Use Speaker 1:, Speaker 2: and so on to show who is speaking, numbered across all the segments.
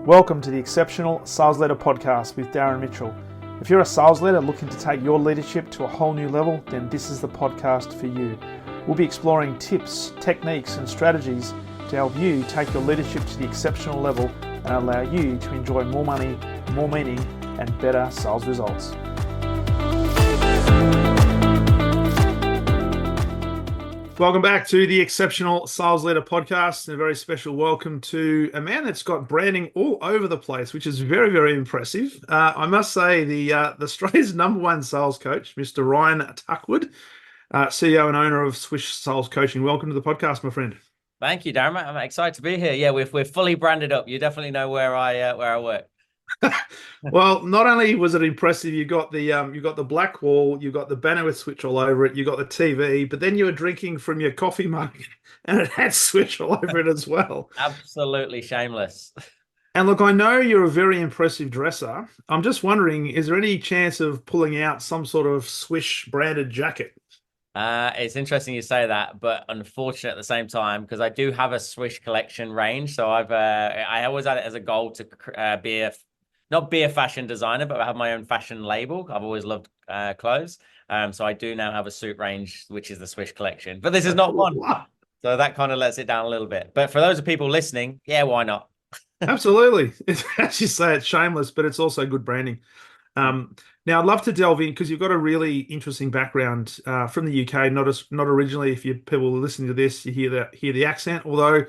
Speaker 1: Welcome to the Exceptional Sales Leader Podcast with Darren Mitchell. If you're a sales leader looking to take your leadership to a whole new level, then this is the podcast for you. We'll be exploring tips, techniques, and strategies to help you take your leadership to the exceptional level and allow you to enjoy more money, more meaning, and better sales results. Welcome back to the Exceptional Sales Leader Podcast, and a very special welcome to a man that's got branding all over the place, which is very, very impressive. I must say the Australia's #1 sales coach, Mr. Ryan Tuckwood, CEO and owner of SWISH Sales Coaching. Welcome to the podcast, my friend.
Speaker 2: Thank you, Darren. I'm excited to be here. Yeah, we're fully branded up. You definitely know where I work.
Speaker 1: Well, not only was it impressive, you got the black wall, you got the banner with Switch all over it, you got the TV, but then you were drinking from your coffee mug and it had Switch all over it as well.
Speaker 2: Absolutely shameless.
Speaker 1: And look, I know you're a very impressive dresser. I'm just wondering, is there any chance of pulling out some sort of Swish branded jacket?
Speaker 2: It's interesting you say that, but unfortunate at the same time, because I do have a Swish collection range. So I always had it as a goal to not be a fashion designer, but I have my own fashion label. I've always loved clothes. So I do now have a suit range, which is the Swish collection, but this is not one. So that kind of lets it down a little bit. But for those of people listening, yeah, why not?
Speaker 1: Absolutely. As you say, it's shameless, but it's also good branding. Now, I'd love to delve in because you've got a really interesting background from the UK. Not originally. If people listening to this, you hear the accent. Although,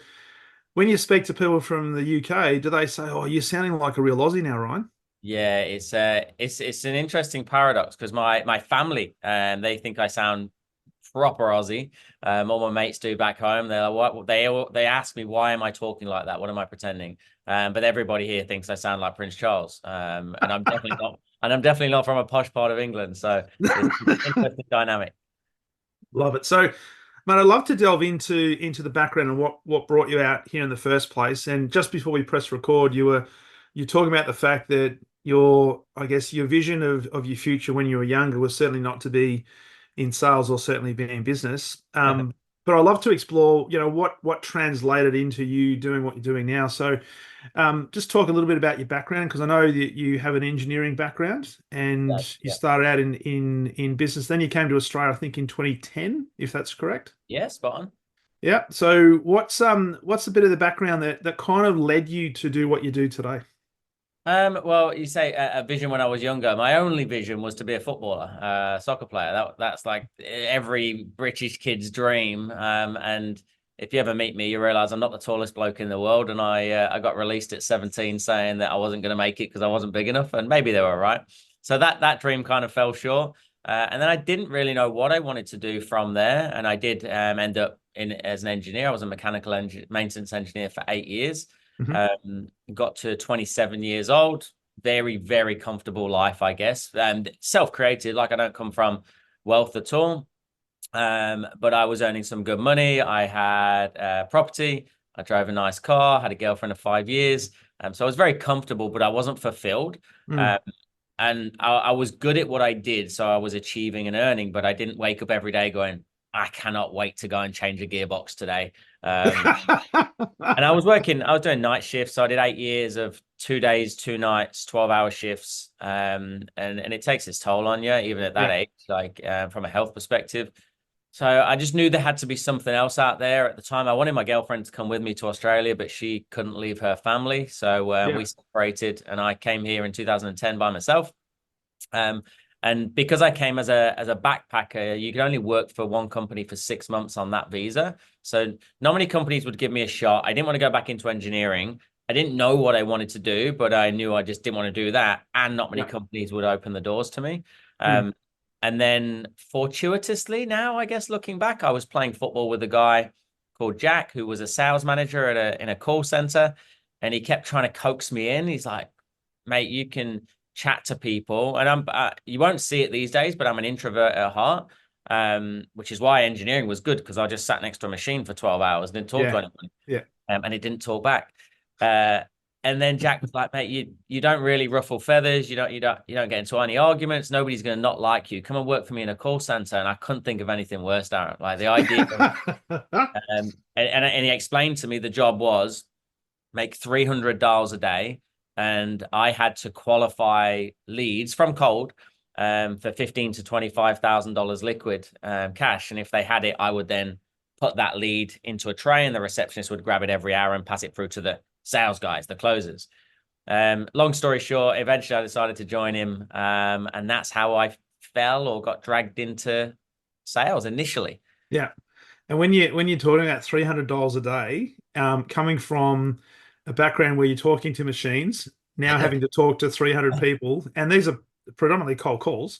Speaker 1: when you speak to people from the UK, do they say, "Oh, you're sounding like a real Aussie now, Ryan"?
Speaker 2: Yeah, it's an interesting paradox because my family they think I sound proper Aussie. All my mates do back home. They're like, what they ask me, why am I talking like that? What am I pretending? But everybody here thinks I sound like Prince Charles. And I'm definitely not. And I'm definitely not from a posh part of England. So it's an interesting dynamic.
Speaker 1: Love it. So, mate, I'd love to delve into the background and what brought you out here in the first place. And just before we press record, you're talking about the fact that your vision of your future when you were younger was certainly not to be in sales or certainly be in business. But I'd love to explore, what translated into you doing what you're doing now. So just talk a little bit about your background, because I know that you have an engineering background and you started out in business. Then you came to Australia, I think in 2010, if that's correct.
Speaker 2: Yeah, spot on.
Speaker 1: Yeah. So what's a bit of the background that kind of led you to do what you do today?
Speaker 2: Well, you say a vision when I was younger. My only vision was to be a footballer, soccer player. That's like every British kid's dream. And if you ever meet me, you realize I'm not the tallest bloke in the world. And I got released at 17 saying that I wasn't going to make it because I wasn't big enough. And maybe they were right. So that dream kind of fell short. And then I didn't really know what I wanted to do from there. And I did end up as an engineer. I was a mechanical maintenance engineer for 8 years. Got to 27 years old, very, very comfortable life, I guess, and self-created. Like, I don't come from wealth at all, but I was earning some good money. I had property. I drove a nice car, had a girlfriend of 5 years. So I was very comfortable, but I wasn't fulfilled. And I was good at what I did. So I was achieving and earning, but I didn't wake up every day going, I cannot wait to go and change a gearbox today. And I was doing night shifts. So I did 8 years of 2 days, 2 nights, 12-hour shifts. And it takes its toll on you, even at that age, like from a health perspective. So I just knew there had to be something else out there. At the time, I wanted my girlfriend to come with me to Australia, but she couldn't leave her family. So we separated and I came here in 2010 by myself. And because I came as a backpacker, you could only work for one company for 6 months on that visa. So not many companies would give me a shot. I didn't want to go back into engineering. I didn't know what I wanted to do, but I knew I just didn't want to do that. And not many companies would open the doors to me. And then fortuitously now, I guess, looking back, I was playing football with a guy called Jack, who was a sales manager in a call center. And he kept trying to coax me in. He's like, mate, you can chat to people, and you won't see it these days, but I'm an introvert at heart, which is why engineering was good, because I just sat next to a machine for 12 hours and didn't talk to anyone. And it didn't talk back. And then Jack was like, mate, you don't really ruffle feathers, you don't get into any arguments, nobody's going to not like you, come and work for me in a call center. And I couldn't think of anything worse, Darren. Like, the idea and he explained to me the job was make $300 a day and I had to qualify leads from cold for $15,000 to $25,000 liquid cash. And if they had it, I would then put that lead into a tray, and the receptionist would grab it every hour and pass it through to the sales guys, the closers. Long story short, eventually I decided to join him, and that's how I fell or got dragged into sales initially.
Speaker 1: Yeah. And when you're talking about $300 a day, coming from a background where you're talking to machines, now having to talk to 300 people, and these are predominantly cold calls.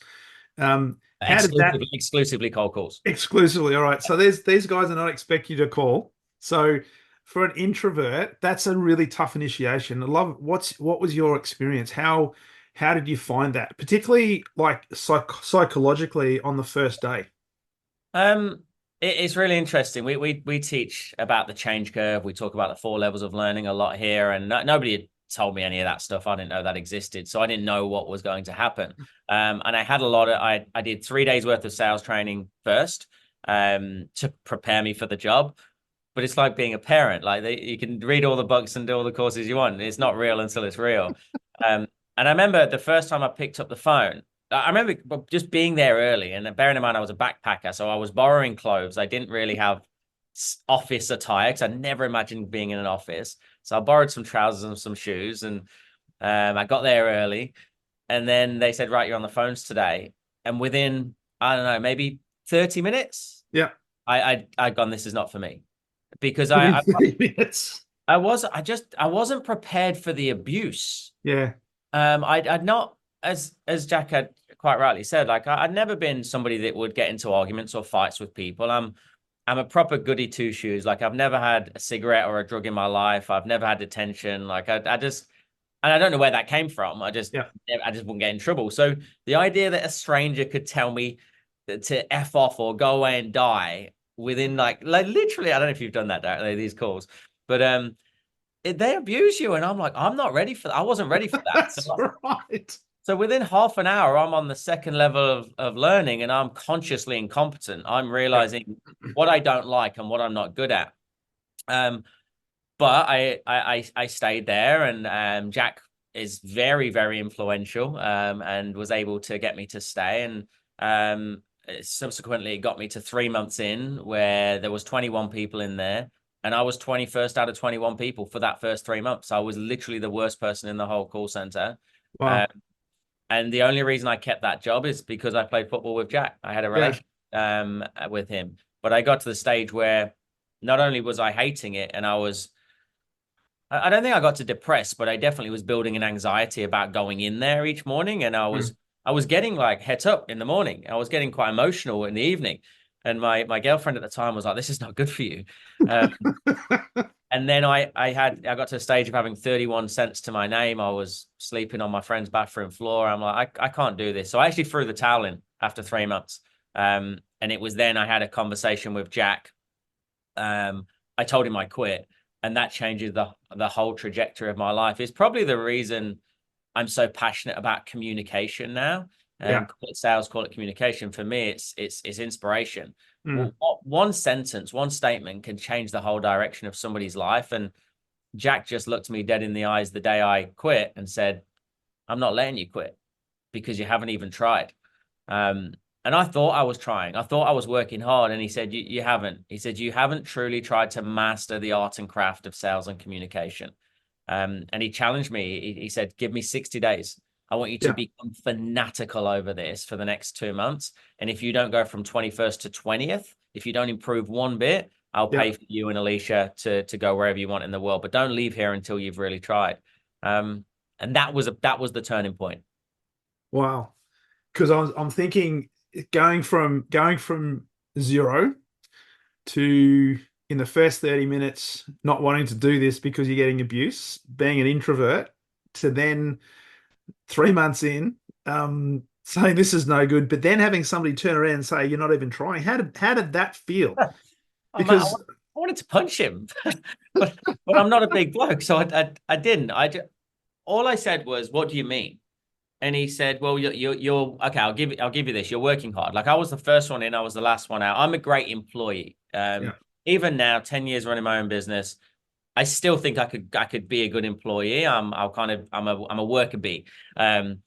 Speaker 1: How did that
Speaker 2: Exclusively cold calls.
Speaker 1: exclusively? All right. So there's these guys are not expect you to call. So for an introvert, that's a really tough initiation. I love what was your experience? How did you find that, particularly like psychologically on the first day?
Speaker 2: Um, it's really interesting. We teach about the change curve. We talk about the 4 levels of learning a lot here, and nobody had told me any of that stuff. I didn't know that existed, so I didn't know what was going to happen. And I had a lot of I did 3 days worth of sales training first, to prepare me for the job. But it's like being a parent. Like you can read all the books and do all the courses you want. It's not real until it's real. Um, and I remember the first time I picked up the phone, I remember just being there early, and bearing in mind I was a backpacker, so I was borrowing clothes. I didn't really have office attire because I never imagined being in an office. So I borrowed some trousers and some shoes, and I got there early, and then they said, "Right, you're on the phones today." And within, I don't know, maybe 30 minutes,
Speaker 1: Yeah.
Speaker 2: I'd gone, "This is not for me," because
Speaker 1: Within 30 minutes.
Speaker 2: I wasn't prepared for the abuse.
Speaker 1: Yeah.
Speaker 2: I'd not, as Jack had quite rightly said, like I'd never been somebody that would get into arguments or fights with people. I'm a proper goody two shoes. Like I've never had a cigarette or a drug in my life. I've never had detention. Like I just, and I don't know where that came from.
Speaker 1: Yeah.
Speaker 2: I just wouldn't get in trouble. So the idea that a stranger could tell me to F off or go away and die within like literally, I don't know if you've done that, these calls, but they abuse you, and I'm like, I'm not ready for that. I wasn't ready for that.
Speaker 1: That's right.
Speaker 2: So within half an hour, I'm on the second level of learning, and I'm consciously incompetent. I'm
Speaker 1: Yeah.
Speaker 2: realizing what I don't like and what I'm not good at. But I stayed there, and Jack is very, very influential, and was able to get me to stay. And subsequently, it got me to 3 months in, where there was 21 people in there, and I was 21st out of 21 people for that first 3 months. I was literally the worst person in the whole call center.
Speaker 1: Wow.
Speaker 2: And the only reason I kept that job is because I played football with Jack. I had a
Speaker 1: Yeah.
Speaker 2: relation with him. But I got to the stage where not only was I hating it, and I don't think I got to depressed, but I definitely was building an anxiety about going in there each morning. And I was getting like het up in the morning. I was getting quite emotional in the evening. And my girlfriend at the time was like, "This is not good for you." And then I got to a stage of having 31 cents to my name. I was sleeping on my friend's bathroom floor. I'm like, I can't do this. So I actually threw the towel in after 3 months. And it was then I had a conversation with Jack. I told him I quit, and that changes the whole trajectory of my life. It's probably the reason I'm so passionate about communication now.
Speaker 1: Yeah.
Speaker 2: Call it sales, call it communication. For me, it's inspiration.
Speaker 1: Mm.
Speaker 2: One sentence, one statement can change the whole direction of somebody's life. And Jack just looked me dead in the eyes the day I quit and said, "I'm not letting you quit because you haven't even tried." And I thought I was trying. I thought I was working hard. And he said, you haven't. He said, "You haven't truly tried to master the art and craft of sales and communication." And he challenged me. He said, "Give me 60 days. I want you to
Speaker 1: Yeah.
Speaker 2: become fanatical over this for the next 2 months. And if you don't go from 21st to 20th, if you don't improve one bit, I'll
Speaker 1: Yeah.
Speaker 2: pay for you and Alicia to go wherever you want in the world. But don't leave here until you've really tried." And that was the turning point.
Speaker 1: Wow. Because I'm thinking going from zero to in the first 30 minutes not wanting to do this because you're getting abuse, being an introvert, to then 3 months in, saying this is no good, but then having somebody turn around and say you're not even trying. How did that feel?
Speaker 2: Oh, man,
Speaker 1: Because
Speaker 2: I wanted to punch him, but I'm not a big bloke, so I didn't. All I said was, "What do you mean?" And he said, "Well, you're okay. I'll give you this. You're working hard. Like I was the first one in, I was the last one out. I'm a great employee.
Speaker 1: yeah,
Speaker 2: Even now, 10 years running my own business, I still think I could be a good employee. I'm a worker bee. Um,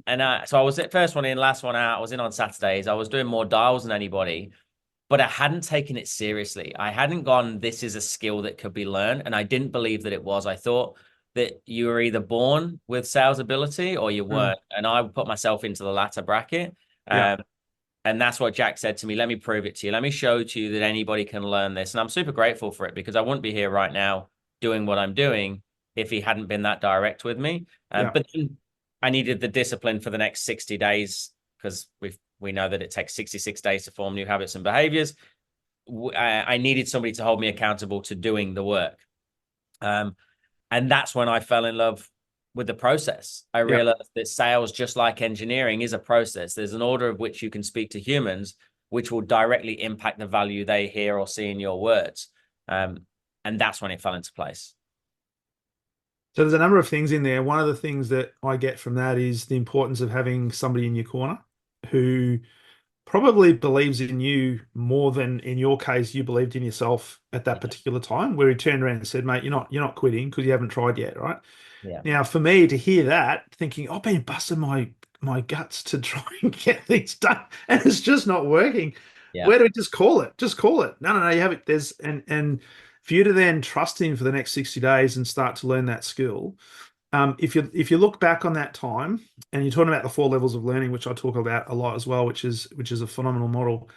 Speaker 2: so I was at first one in, last one out. I was in on Saturdays. I was doing more dials than anybody, but I hadn't taken it seriously. I hadn't gone, this is a skill that could be learned. And I didn't believe that it was. I thought that you were either born with sales ability or you
Speaker 1: Mm,
Speaker 2: weren't. And I put myself into the latter bracket.
Speaker 1: yeah,
Speaker 2: And that's what Jack said to me. Let me prove it to you. Let me show to you that anybody can learn this. And I'm super grateful for it, because I wouldn't be here right now doing what I'm doing if he hadn't been that direct with me.
Speaker 1: yeah.
Speaker 2: But then I needed the discipline for the next 60 days, because we know that it takes 66 days to form new habits and behaviors. I needed somebody to hold me accountable to doing the work. And that's when I fell in love with the process. I
Speaker 1: Yeah.
Speaker 2: realized that sales, just like engineering, is a process. There's an order of which you can speak to humans, which will directly impact the value they hear or see in your words. And that's when it fell into place.
Speaker 1: So there's a number of things in there. One of the things that I get from that is the importance of having somebody in your corner who probably believes in you more than, in your case, you believed in yourself at that particular time, where he turned around and said, mate, you're not quitting because you haven't tried yet, right?
Speaker 2: Yeah.
Speaker 1: Now, for me to hear that, thinking I've been busting my guts to try and get things done, and it's just not working.
Speaker 2: Yeah.
Speaker 1: Where do we just call it? Just call it. No, you have it. There's and for you to then trust him for the next 60 days and start to learn that skill. If you look back on that time, and you're talking about the four levels of learning, which I talk about a lot as well, which is a phenomenal model.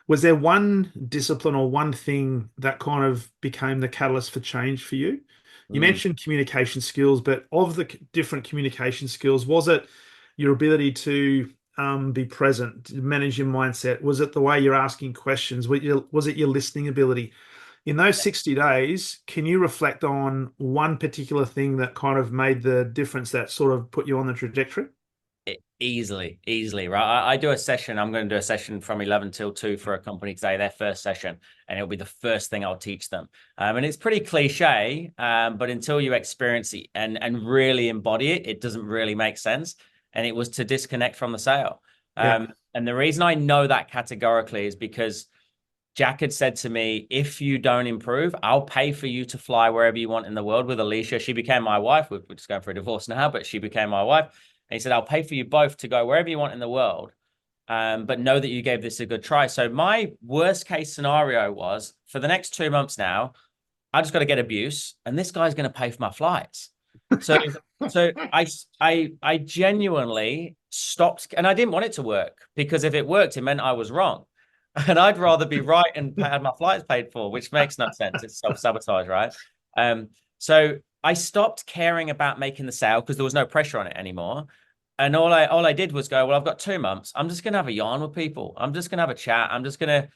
Speaker 1: Was there one discipline or one thing that kind of became the catalyst for change for you? You
Speaker 2: Mm.
Speaker 1: mentioned communication skills, but of the different communication skills, was it your ability to be present, to manage your mindset? Was it the way you're asking questions? Was it your listening ability? In those 60 days, can you reflect on one particular thing that kind of made the difference that sort of put you on the trajectory?
Speaker 2: Easily, right? I do a session. I'm going to do a session from 11 till 2 for a company today, their first session, and it'll be the first thing I'll teach them. And it's pretty cliche, but until you experience it and really embody it, it doesn't really make sense. And it was to disconnect from the sale.
Speaker 1: Yeah.
Speaker 2: And the reason I know that categorically is because Jack had said to me, if you don't improve, I'll pay for you to fly wherever you want in the world with Alicia. She became my wife. We're just going for a divorce now, but she became my wife. And he said, I'll pay for you both to go wherever you want in the world. But know that you gave this a good try. So my worst case scenario was, for the next 2 months now, I just got to get abuse, and this guy's going to pay for my flights. So, so I genuinely stopped, and I didn't want it to work, because if it worked, it meant I was wrong. And I'd rather be right and have my flights paid for, which makes no sense. It's self-sabotage, right? So I stopped caring about making the sale because there was no pressure on it anymore. And all I did was go, well, I've got 2 months. I'm just gonna have a yarn with people. I'm just gonna have a chat. I'm gonna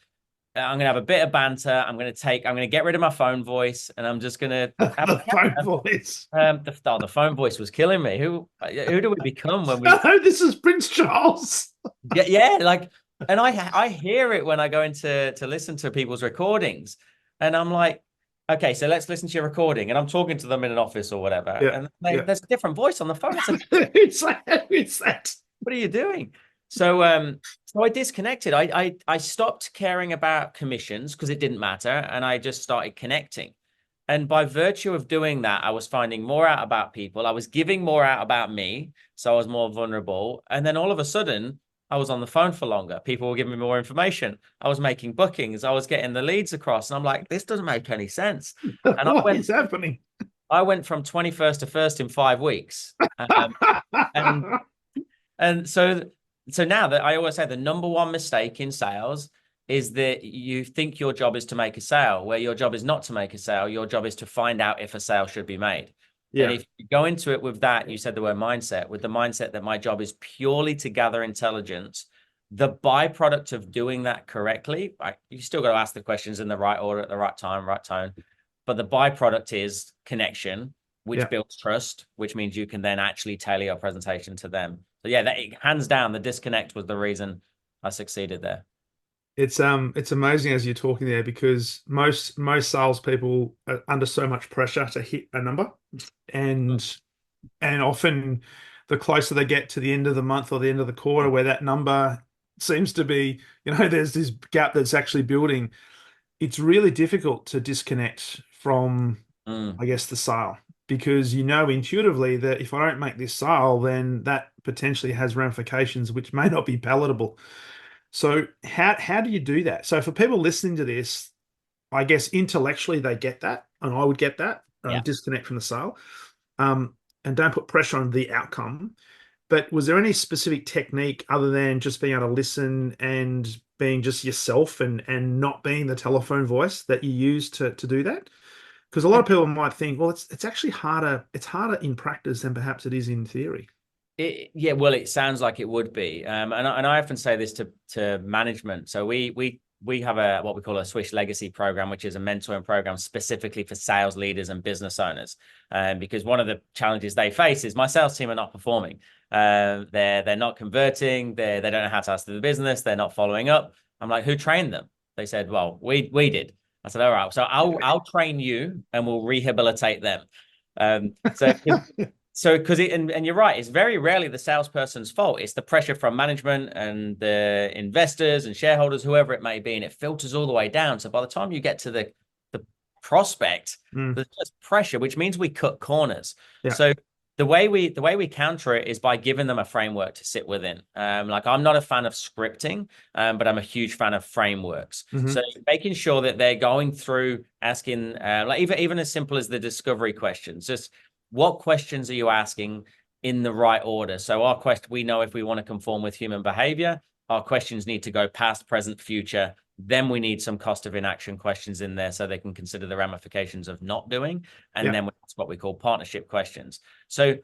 Speaker 2: have a bit of banter. I'm gonna get rid of my phone voice, and I'm just gonna have
Speaker 1: The
Speaker 2: a
Speaker 1: phone
Speaker 2: chat.
Speaker 1: voice.
Speaker 2: The phone voice was killing me. Who do we become when we?
Speaker 1: No, this is Prince Charles.
Speaker 2: Yeah, like, and I hear it when I go into to listen to people's recordings, and I'm like, okay, so let's listen to your recording, and I'm talking to them in an office or whatever,
Speaker 1: Yeah,
Speaker 2: and
Speaker 1: yeah.
Speaker 2: there's a different voice on the phone. I said,
Speaker 1: It's like, it's that.
Speaker 2: what are you doing? So I disconnected. I stopped caring about commissions because it didn't matter, and I just started connecting. And by virtue of doing that, I was finding more out about people. I was giving more out about me, so I was more vulnerable. And then all of a sudden, I was on the phone for longer. People were giving me more information. I was making bookings. I was getting the leads across, and I'm like, this doesn't make any sense. And
Speaker 1: What is happening?
Speaker 2: I went from 21st to first in 5 weeks. And and so now, that I always say, the number one mistake in sales is that you think your job is to make a sale, where your job is not to make a sale. Your job is to find out if a sale should be made. And
Speaker 1: Yeah,
Speaker 2: if you go into it with that, you said the word mindset, with the mindset that my job is purely to gather intelligence, the byproduct of doing that correctly, you still got to ask the questions in the right order, at the right time, right tone. But the byproduct is connection, which
Speaker 1: yeah.
Speaker 2: builds trust, which means you can then actually tailor your presentation to them. So yeah, hands down, the disconnect was the reason I succeeded there.
Speaker 1: It's amazing as you're talking there, because most salespeople are under so much pressure to hit a number, and often the closer they get to the end of the month or the end of the quarter, where that number seems to be, there's this gap that's actually building. It's really difficult to disconnect from
Speaker 2: Mm.
Speaker 1: I guess, the sale, because you know intuitively that if I don't make this sale, then that potentially has ramifications which may not be palatable. So how do you do that? So for people listening to this, I guess intellectually they get that, and I would get that,
Speaker 2: Yeah.
Speaker 1: disconnect from the sale, um, and don't put pressure on the outcome. But was there any specific technique other than just being able to listen and being just yourself and not being the telephone voice that you use to do that? Because a lot of people might think, well, it's actually harder. It's harder in practice than perhaps it is in theory.
Speaker 2: Yeah, well, it sounds like it would be, and I often say this to management. So we have a what we call a SWISH legacy program, which is a mentoring program specifically for sales leaders and business owners. Because one of the challenges they face is my sales team are not performing. They're not converting. They don't know how to ask the business. They're not following up. I'm like, who trained them? They said, well, we did. I said, all right, so I'll train you and we'll rehabilitate them. So because and you're right, it's very rarely the salesperson's fault. It's the pressure from management and the investors and shareholders, whoever it may be, and it filters all the way down. So by the time you get to the prospect,
Speaker 1: Mm,
Speaker 2: there's just pressure, which means we cut corners.
Speaker 1: yeah,
Speaker 2: So the way we counter it is by giving them a framework to sit within. Like I'm not a fan of scripting, but I'm a huge fan of frameworks.
Speaker 1: hmm,
Speaker 2: So making sure that they're going through asking, like even as simple as the discovery questions, just what questions are you asking in the right order? So our question, we know if we want to conform with human behavior, our questions need to go past, present, future. Then we need some cost of inaction questions in there so they can consider the ramifications of not doing. And
Speaker 1: yeah,
Speaker 2: then that's what we call partnership questions. So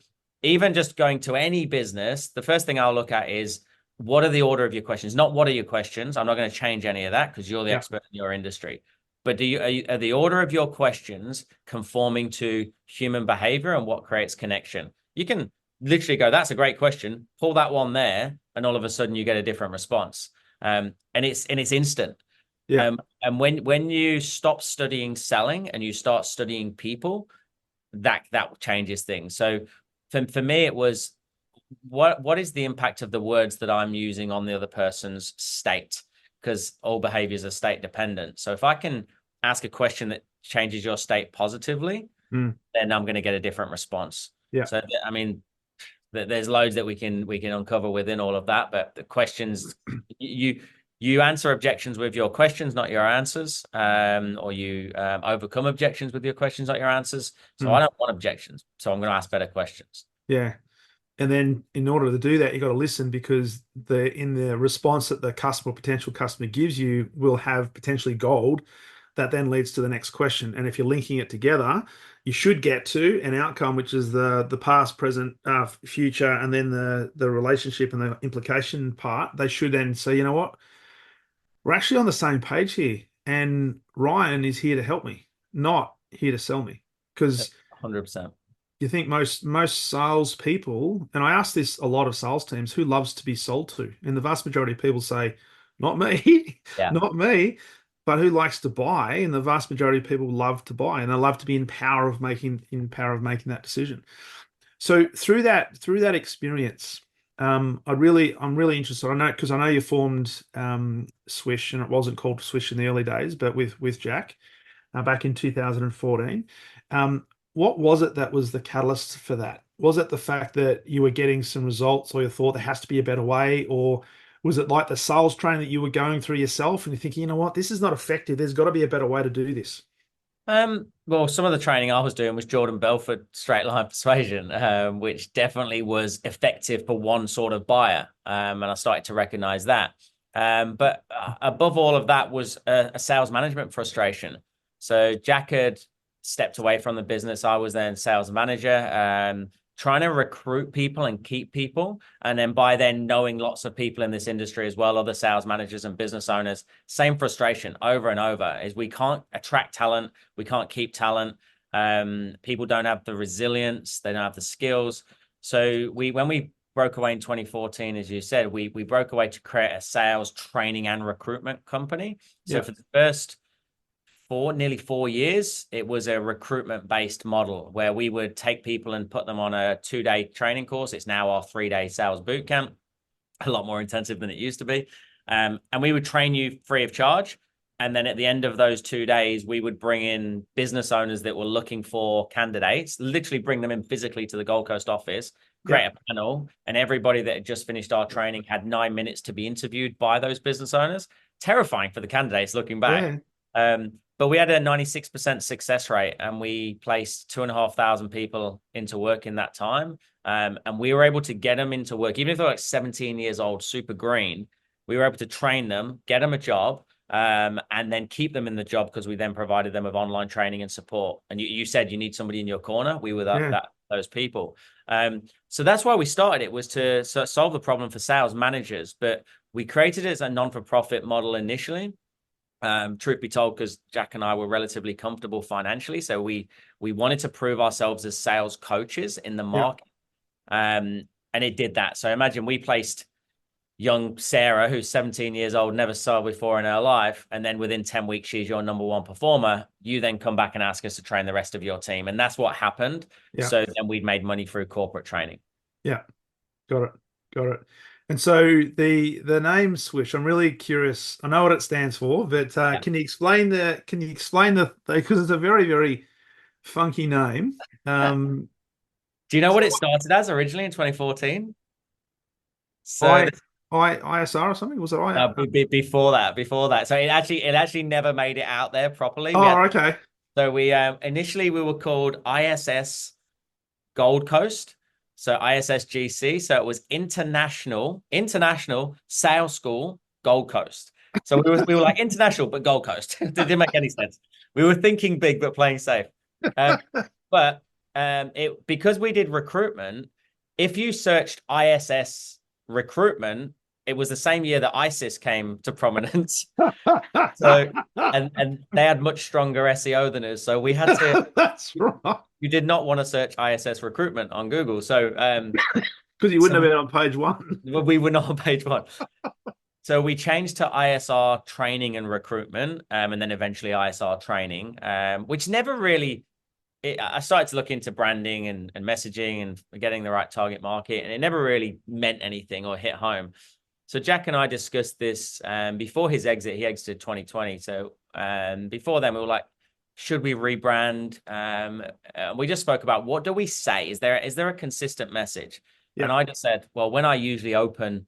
Speaker 2: even just going to any business, the first thing I'll look at is what are the order of your questions? Not what are your questions. I'm not going to change any of that because you're the
Speaker 1: yeah,
Speaker 2: expert in your industry. But are the order of your questions conforming to human behavior and what creates connection? You can literally go, that's a great question. Pull that one there, and all of a sudden you get a different response. And it's instant.
Speaker 1: yeah,
Speaker 2: And when you stop studying selling and you start studying people, that changes things. So for me, it was what is the impact of the words that I'm using on the other person's state? Because all behaviors are state dependent. So if I can ask a question that changes your state positively,
Speaker 1: mm,
Speaker 2: then I'm going to get a different response.
Speaker 1: yeah,
Speaker 2: So I mean, there's loads that we can uncover within all of that, but the questions you answer objections with your questions, not your answers, or you overcome objections with your questions, not your answers. So I
Speaker 1: mm,
Speaker 2: don't want objections, so I'm going to ask better questions.
Speaker 1: yeah. And then in order to do that, you got to listen, because in the response that the customer, potential customer, gives you will have potentially gold that then leads to the next question. And if you're linking it together, you should get to an outcome, which is the past, present, future, and then the relationship and the implication part. They should then say, you know what, we're actually on the same page here, and Ryan is here to help me, not here to sell me. Because
Speaker 2: 100%.
Speaker 1: you think most sales people, and I ask this a lot of sales teams, who loves to be sold to, and the vast majority of people say, not me,
Speaker 2: Yeah.
Speaker 1: not me. But who likes to buy? And the vast majority of people love to buy, and they love to be in power of making that decision. So through that experience, I'm really interested. I know, because I know you formed Swish, and it wasn't called Swish in the early days, but with Jack, back in 2014. What was it that was the catalyst for that? Was it the fact that you were getting some results, or you thought there has to be a better way, or was it like the sales training that you were going through yourself and you're thinking, you know what, this is not effective. There's got to be a better way to do this.
Speaker 2: Well, some of the training I was doing was Jordan Belfort straight line persuasion, which definitely was effective for one sort of buyer. And I started to recognize that. But above all of that was a sales management frustration. So Jack had stepped away from the business. I was then sales manager, trying to recruit people and keep people. And then by then knowing lots of people in this industry as well, other sales managers and business owners, same frustration over and over is we can't attract talent. We can't keep talent. People don't have the resilience. They don't have the skills. So when we broke away in 2014, as you said, we broke away to create a sales training and recruitment company. So
Speaker 1: Yeah.
Speaker 2: for the first nearly 4 years, it was a recruitment based model where we would take people and put them on a 2-day training course. It's now our 3-day sales boot camp, a lot more intensive than it used to be. And we would train you free of charge. And then at the end of those 2 days, we would bring in business owners that were looking for candidates, literally bring them in physically to the Gold Coast office, create
Speaker 1: Yeah.
Speaker 2: a panel, and everybody that had just finished our training had 9 minutes to be interviewed by those business owners. Terrifying for the candidates looking back.
Speaker 1: Yeah.
Speaker 2: But we had a 96% success rate, and we placed 2,500 people into work in that time. And we were able to get them into work, even if they're like 17 years old, super green. We were able to train them, get them a job, and then keep them in the job because we then provided them with online training and support. And you said you need somebody in your corner. We were those people. So that's why we started. It was to solve the problem for sales managers, but we created it as a non-for-profit model initially. Truth be told, because Jack and I were relatively comfortable financially, so we wanted to prove ourselves as sales coaches in the market, and it did that. So imagine we placed young Sarah, who's 17 years old, never sold before in her life, and then within 10 weeks she's your number one performer. You then come back and ask us to train the rest of your team, and that's what happened. So then we'd made money through corporate training.
Speaker 1: Got it. And so the name Swish, I'm really curious. I know what it stands for, but can you explain because it's a very, very funky name.
Speaker 2: Do you know what it started as originally in 2014? So
Speaker 1: ISR or something? Was it
Speaker 2: before that. So it actually never made it out there properly.
Speaker 1: Okay.
Speaker 2: So we initially we were called ISS Gold Coast. So ISSGC. So it was International Sales School Gold Coast. So we were like international, but Gold Coast. It didn't make any sense. We were thinking big, but playing safe. But because we did recruitment, if you searched ISS recruitment, it was the same year that ISIS came to prominence. So and they had much stronger SEO than us. So we had to.
Speaker 1: That's right.
Speaker 2: You did not want to search ISS recruitment on Google. So
Speaker 1: because you wouldn't have been on page one.
Speaker 2: We were not on page one. So we changed to ISR training and recruitment, and then eventually ISR training, which never really. I started to look into branding and messaging and getting the right target market, and it never really meant anything or hit home. So Jack and I discussed this before his exit. He exited 2020. So before then, we were like, should we rebrand? We just spoke about, what do we say? Is there a consistent message? And I just said, well, when I usually open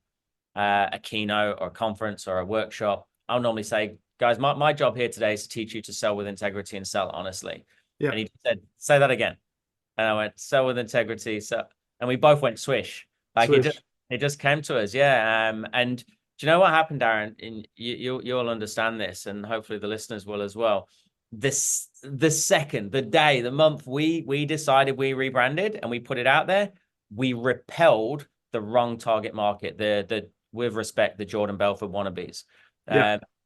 Speaker 2: a keynote or a conference or a workshop, I'll normally say, guys, my job here today is to teach you to sell with integrity and sell honestly. And he said, say that again. And I went, sell with integrity. And we both went swish. Like Swish. It just came to us. And do you know what happened, Darren? You'll understand this, and hopefully the listeners will as well. The second, the day, the month we decided we rebranded and we put it out there, we repelled the wrong target market, the with respect, the Jordan Belfort wannabes.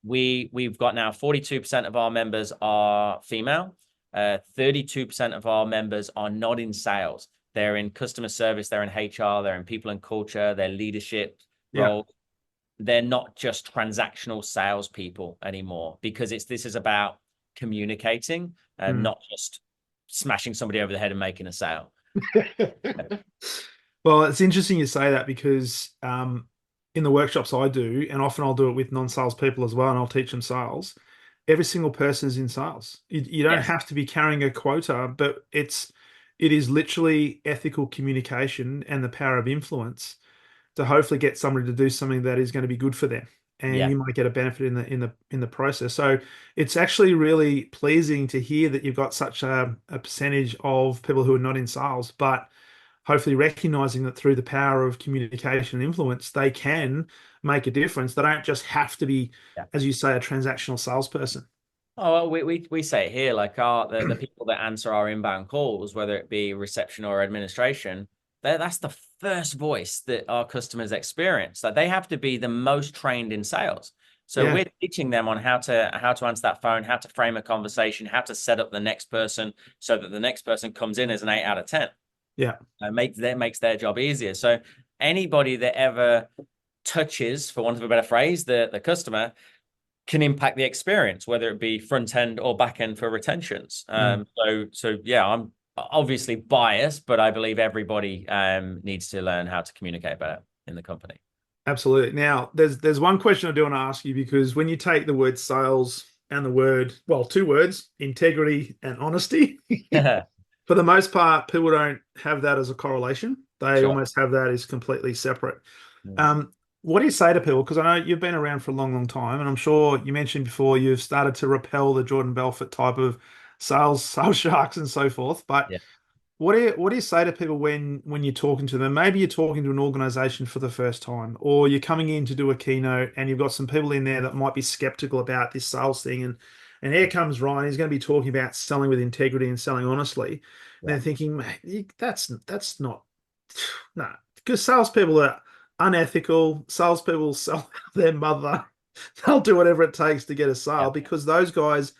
Speaker 2: We've got now 42% of our members are female. 32% of our members are not in sales. They're in customer service, they're in HR, they're in people and culture, they're leadership roles. They're not just transactional salespeople anymore, because this is about communicating and not just smashing somebody over the head and making a sale.
Speaker 1: Well, it's interesting you say that, because in the workshops I do, and often I'll do it with non-sales people as well, and I'll teach them sales. Every single person is in sales. You don't have to be carrying a quota, but it is literally ethical communication and the power of influence to hopefully get somebody to do something that is going to be good for them, and you might get a benefit in the process. So it's actually really pleasing to hear that you've got such a percentage of people who are not in sales, but hopefully recognizing that through the power of communication and influence, they can make a difference. They don't just have to be, as you say, a transactional salesperson.
Speaker 2: Oh, well, we say it here, like the people that answer our inbound calls, whether it be reception or administration, that's the first voice that our customers experience. Like, they have to be the most trained in sales. So we're teaching them on how to answer that phone, how to frame a conversation, how to set up the next person so that the next person comes in as an 8 out of 10. Makes their job easier. So anybody that ever touches, for want of a better phrase, the customer, can impact the experience, whether it be front end or back end for retentions. So I'm obviously biased, but I believe everybody needs to learn how to communicate better in the company.
Speaker 1: Absolutely. Now, there's one question I do want to ask you, because when you take the word sales and the word, well, two words, integrity and honesty.
Speaker 2: Yeah.
Speaker 1: For the most part, people don't have that as a correlation. They
Speaker 2: Sure.
Speaker 1: almost have that as completely separate.
Speaker 2: Mm.
Speaker 1: Um, what do you say to people? Because I know you've been around for a long, long time, and I'm sure you mentioned before you've started to repel the Jordan Belfort type of sales sharks and so forth. But
Speaker 2: Yeah.
Speaker 1: what do you say to people when you're talking to them? Maybe you're talking to an organization for the first time, or you're coming in to do a keynote, and you've got some people in there that might be skeptical about this sales thing, and here comes Ryan. He's going to be talking about selling with integrity and selling honestly. And
Speaker 2: Yeah.
Speaker 1: they're thinking, "Mate, that's not no, because salespeople are unethical. Salespeople sell their mother. They'll do whatever it takes to get a
Speaker 2: Yeah.
Speaker 1: sale because those guys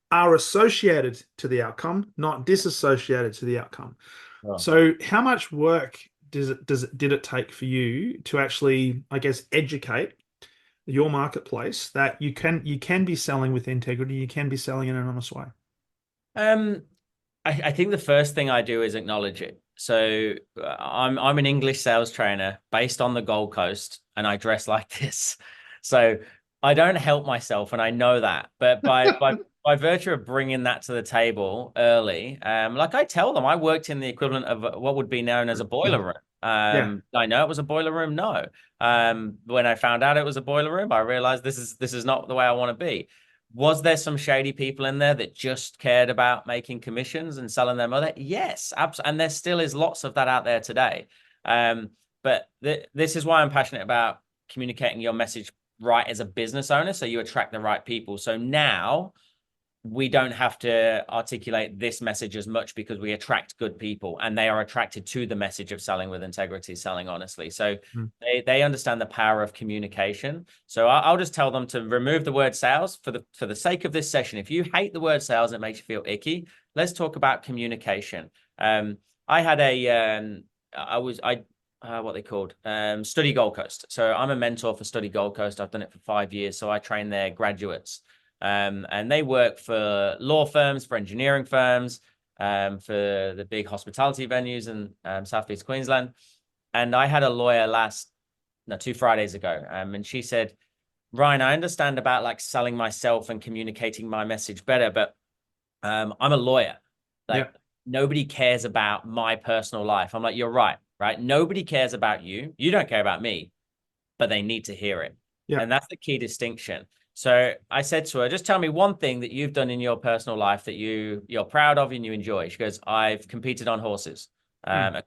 Speaker 1: are associated to the outcome, not disassociated to the outcome.
Speaker 2: Sure.
Speaker 1: So, how much work did it take for you to actually, I guess, educate your marketplace that you can be selling with integrity, you can be selling in an honest way?
Speaker 2: Um, I think the first thing I do is acknowledge it. So I'm an English sales trainer based on the Gold Coast, and I dress like this. So I don't help myself, and I know that. But by virtue of bringing that to the table early, like I tell them, I worked in the equivalent of what would be known as a boiler room.
Speaker 1: Yeah.
Speaker 2: I know it was a boiler room. No. When I found out it was a boiler room, I realized this is not the way I want to be. Was there some shady people in there that just cared about making commissions and selling their mother? Yes, absolutely. And there still is lots of that out there today. But this is why I'm passionate about communicating your message right as a business owner, so you attract the right people. So now we don't have to articulate this message as much because we attract good people and they are attracted to the message of selling with integrity, selling honestly. So
Speaker 1: Mm.
Speaker 2: they understand the power of communication. So I'll just tell them to remove the word sales for the sake of this session. If you hate the word sales, it makes you feel icky. Let's talk about communication. I had I what they called Study Gold Coast. So I'm a mentor for Study Gold Coast. I've done it for 5 years. So I train their graduates. And they work for law firms, for engineering firms, for the big hospitality venues in Southeast Queensland. And I had a lawyer 2 Fridays ago, and she said, Ryan, I understand about like selling myself and communicating my message better, but I'm a lawyer.
Speaker 1: Yeah.
Speaker 2: Like nobody cares about my personal life. I'm like, you're right, right? Nobody cares about you. You don't care about me, but they need to hear it.
Speaker 1: Yeah.
Speaker 2: And that's the key distinction. So I said to her, just tell me one thing that you've done in your personal life that you're proud of and you enjoy. She goes, I've competed on horses.
Speaker 1: Mm.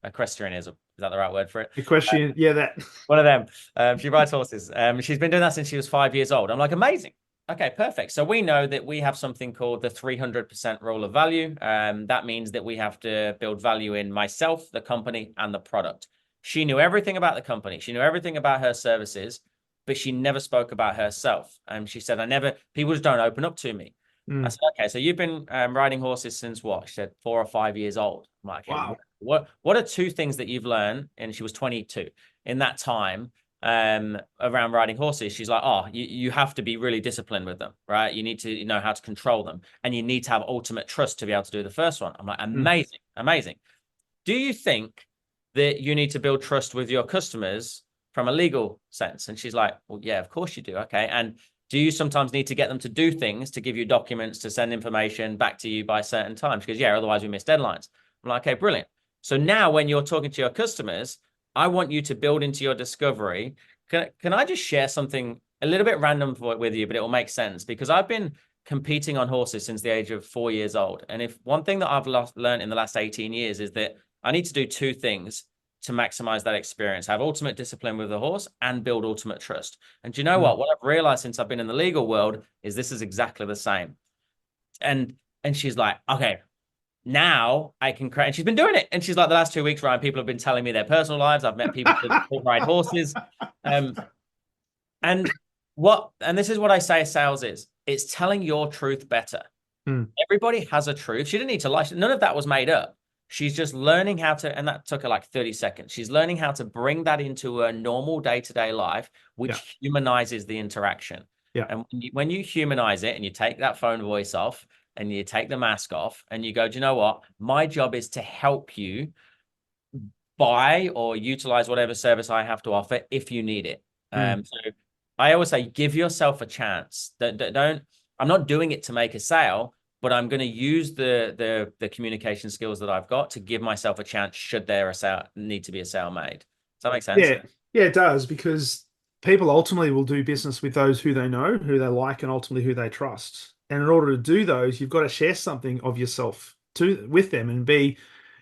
Speaker 2: Equestrianism. Is that the right word for it?
Speaker 1: The question, yeah, that.
Speaker 2: One of them. She rides horses. She's been doing that since she was 5 years old. I'm like, amazing. Okay, perfect. So we know that we have something called the 300% rule of value. That means that we have to build value in myself, the company, and the product. She knew everything about the company. She knew everything about her services, but she never spoke about herself. And she said, people just don't open up to me. I
Speaker 1: Mm.
Speaker 2: said, okay, so you've been riding horses since what? She said 4 or 5 years old. I'm like, okay,
Speaker 1: Wow.
Speaker 2: what are two things that you've learned? And she was 22 in that time around riding horses. She's like, oh, you have to be really disciplined with them, right? You need to know how to control them, and you need to have ultimate trust to be able to do the first one. I'm like,
Speaker 1: Mm.
Speaker 2: amazing, amazing. Do you think that you need to build trust with your customers from a legal sense? And she's like, well, yeah, of course you do. Okay. And do you sometimes need to get them to do things, to give you documents, to send information back to you by certain times? Because yeah, otherwise we miss deadlines. I'm like, okay, brilliant. So now when you're talking to your customers, I want you to build into your discovery. Can I just share something a little bit random with you, but it will make sense because I've been competing on horses since the age of 4 years old. And if one thing that I've learned in the last 18 years is that I need to do two things to maximize that experience, have ultimate discipline with the horse and build ultimate trust. And do you know
Speaker 1: Mm.
Speaker 2: what I've realized since I've been in the legal world is this is exactly the same. And she's like, okay, now I can create, and she's been doing it. And she's like, the last 2 weeks, Ryan, people have been telling me their personal lives. I've met people that ride horses. Um, and and this is what I say sales is, it's telling your truth better.
Speaker 1: Mm.
Speaker 2: Everybody has a truth. She didn't need to lie. None of that was made up. She's just learning how to, and that took her like 30 seconds. She's learning how to bring that into a normal day-to-day life,
Speaker 1: Yeah.
Speaker 2: which humanizes the interaction.
Speaker 1: Yeah.
Speaker 2: And when you humanize it and you take that phone voice off and you take the mask off and you go, do you know what? My job is to help you buy or utilize whatever service I have to offer if you need it.
Speaker 1: Mm.
Speaker 2: So I always say, give yourself a chance. Don't I'm not doing it to make a sale, but I'm going to use the communication skills that I've got to give myself a chance should there need to be a sale made. Does that make sense?
Speaker 1: Yeah, yeah, it does, because people ultimately will do business with those who they know, who they like, and ultimately who they trust. And in order to do those, you've got to share something of yourself to with them and be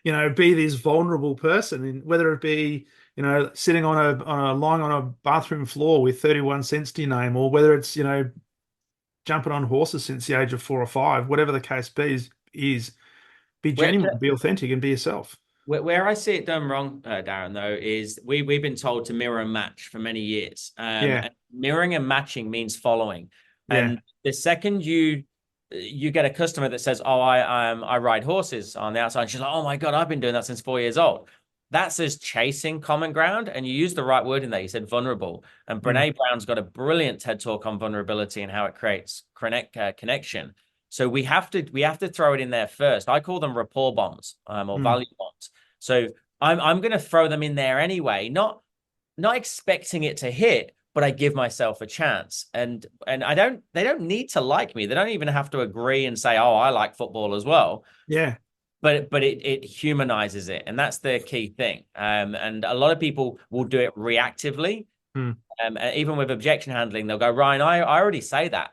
Speaker 1: this vulnerable person, and whether it be, sitting lying on a bathroom floor with 31 cents to your name, or whether it's, jumping on horses since the age of 4 or 5, whatever the case is be
Speaker 2: Where,
Speaker 1: genuine, be authentic, and be yourself.
Speaker 2: where I see it done wrong, Darren, though, is we've been told to mirror and match for many years.
Speaker 1: Yeah,
Speaker 2: And mirroring and matching means following.
Speaker 1: yeah,
Speaker 2: And the second you get a customer that says, "Oh, I ride horses on the outside," and she's like, "Oh my God, I've been doing that since 4 years old." That's us chasing common ground. And you used the right word in there. You said vulnerable. And
Speaker 1: mm,
Speaker 2: Brene Brown's got a brilliant TED talk on vulnerability and how it creates connection. So we have to throw it in there first. I call them rapport bombs, or
Speaker 1: mm,
Speaker 2: value bombs. So I'm going to throw them in there anyway, not expecting it to hit, but I give myself a chance. And they don't need to like me. They don't even have to agree and say, "Oh, I like football as well."
Speaker 1: yeah,
Speaker 2: But it humanizes it, and that's the key thing. And a lot of people will do it reactively.
Speaker 1: mm,
Speaker 2: And even with objection handling, they'll go, "Ryan, I already say that."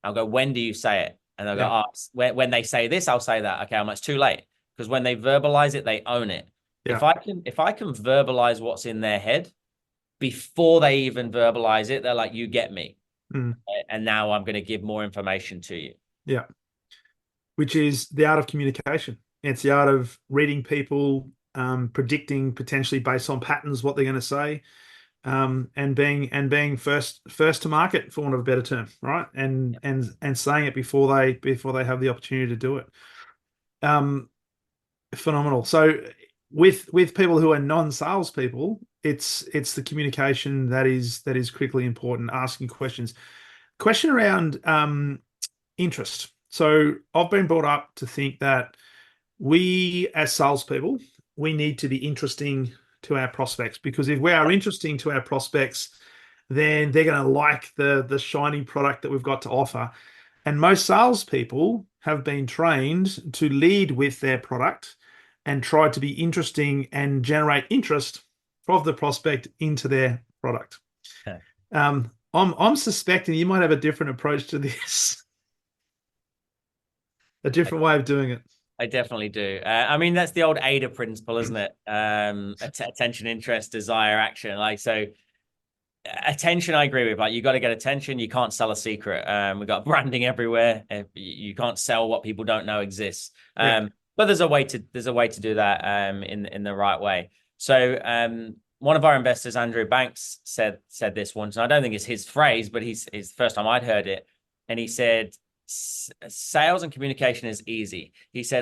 Speaker 2: I'll go, "When do you say it?" And they'll go,
Speaker 1: yeah,
Speaker 2: "Oh, when they say this, I'll say that." Okay, it's too late, because when they verbalize it, they own it.
Speaker 1: yeah,
Speaker 2: If I can verbalize what's in their head before they even verbalize it, they're like, "You get me."
Speaker 1: mm,
Speaker 2: And now I'm going to give more information to you.
Speaker 1: yeah. Which is the art of communication. It's the art of reading people, predicting potentially based on patterns what they're going to say, and being first to market, for want of a better term, right? And saying it before they have the opportunity to do it. Um, Phenomenal. So with people who are non-sales people, it's the communication that is critically important. Asking questions. Question around interest. So I've been brought up to think that we as salespeople, we need to be interesting to our prospects, because if we are interesting to our prospects, then they're going to like the shiny product that we've got to offer. And most salespeople have been trained to lead with their product and try to be interesting and generate interest of the prospect into their product.
Speaker 2: Okay.
Speaker 1: I'm suspecting you might have a different approach to this, a different way of doing it.
Speaker 2: I definitely do. I mean, that's the old AIDA principle, isn't it? Attention, interest, desire, action. Like, so attention, I agree with. Like, you got to get attention. You can't sell a secret. We've got branding everywhere. You can't sell what people don't know exists.
Speaker 1: Yeah.
Speaker 2: But there's a way to do that in the right way. So one of our investors, Andrew Banks, said this once, and I don't think it's his phrase, but it's the first time I'd heard it. And he said, "Sales and communication is easy." He said,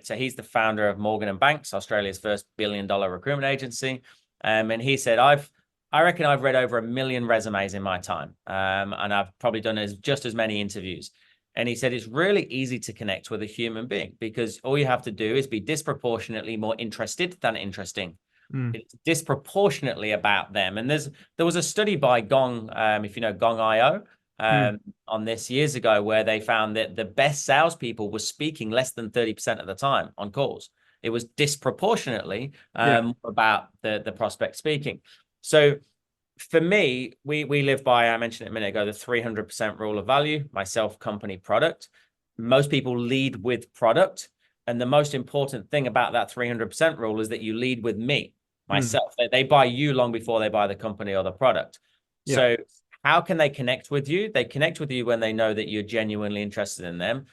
Speaker 2: so he's the founder of Morgan and Banks, Australia's first billion-dollar recruitment agency. And he said, I reckon I've read over 1 million resumes in my time. And I've probably done just as many interviews. And he said, it's really easy to connect with a human being, because all you have to do is be disproportionately more interested than interesting.
Speaker 1: Mm,
Speaker 2: It's disproportionately about them. And there was a study by Gong, if you know Gong.io,
Speaker 1: mm,
Speaker 2: on this years ago, where they found that the best salespeople were speaking less than 30% of the time on calls. It was disproportionately
Speaker 1: yeah.
Speaker 2: about the prospect speaking. So for me, we live by, I mentioned it a minute ago, the 300% rule of value, myself, company, product. Most people lead with product. And the most important thing about that 300% rule is that you lead with me,
Speaker 1: Mm,
Speaker 2: myself. They buy you long before they buy the company or the product.
Speaker 1: yeah.
Speaker 2: So how can they connect with you? They connect with you when they know that you're genuinely interested in them,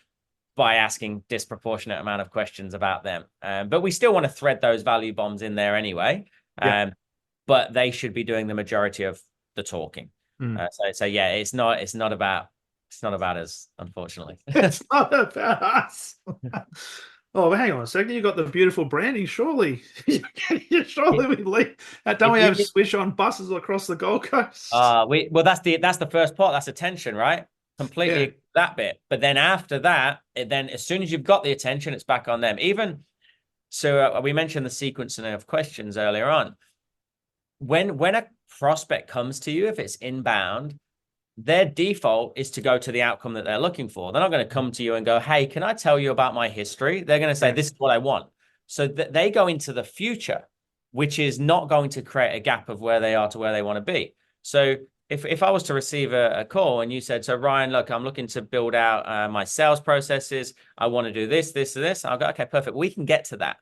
Speaker 2: by asking disproportionate amount of questions about them. But we still want to thread those value bombs in there anyway.
Speaker 1: Yeah.
Speaker 2: But they should be doing the majority of the talking.
Speaker 1: Mm.
Speaker 2: So yeah, it's not about us, unfortunately.
Speaker 1: It's not about us. Oh, hang on a second. You got the beautiful branding. Surely, surely we leave. Don't
Speaker 2: If
Speaker 1: we
Speaker 2: you
Speaker 1: have Swish on buses across the Gold Coast?
Speaker 2: well, that's the first part. That's attention, right?
Speaker 1: Yeah.
Speaker 2: Completely that bit. But then after that, then as soon as you've got the attention, it's back on them. Even so, we mentioned the sequencing of questions earlier on. When a prospect comes to you, if it's inbound, their default is to go to the outcome that they're looking for. They're not going to come to you and go, hey, can I tell you about my history? They're going to say,
Speaker 1: Yeah.
Speaker 2: this is what I want. So they go into the future, which is not going to create a gap of where they are to where they want to be. So if I was to receive a call and you said, so Ryan, look, I'm looking to build out my sales processes. I want to do this, this, and this. I'll go, okay, perfect. We can get to that.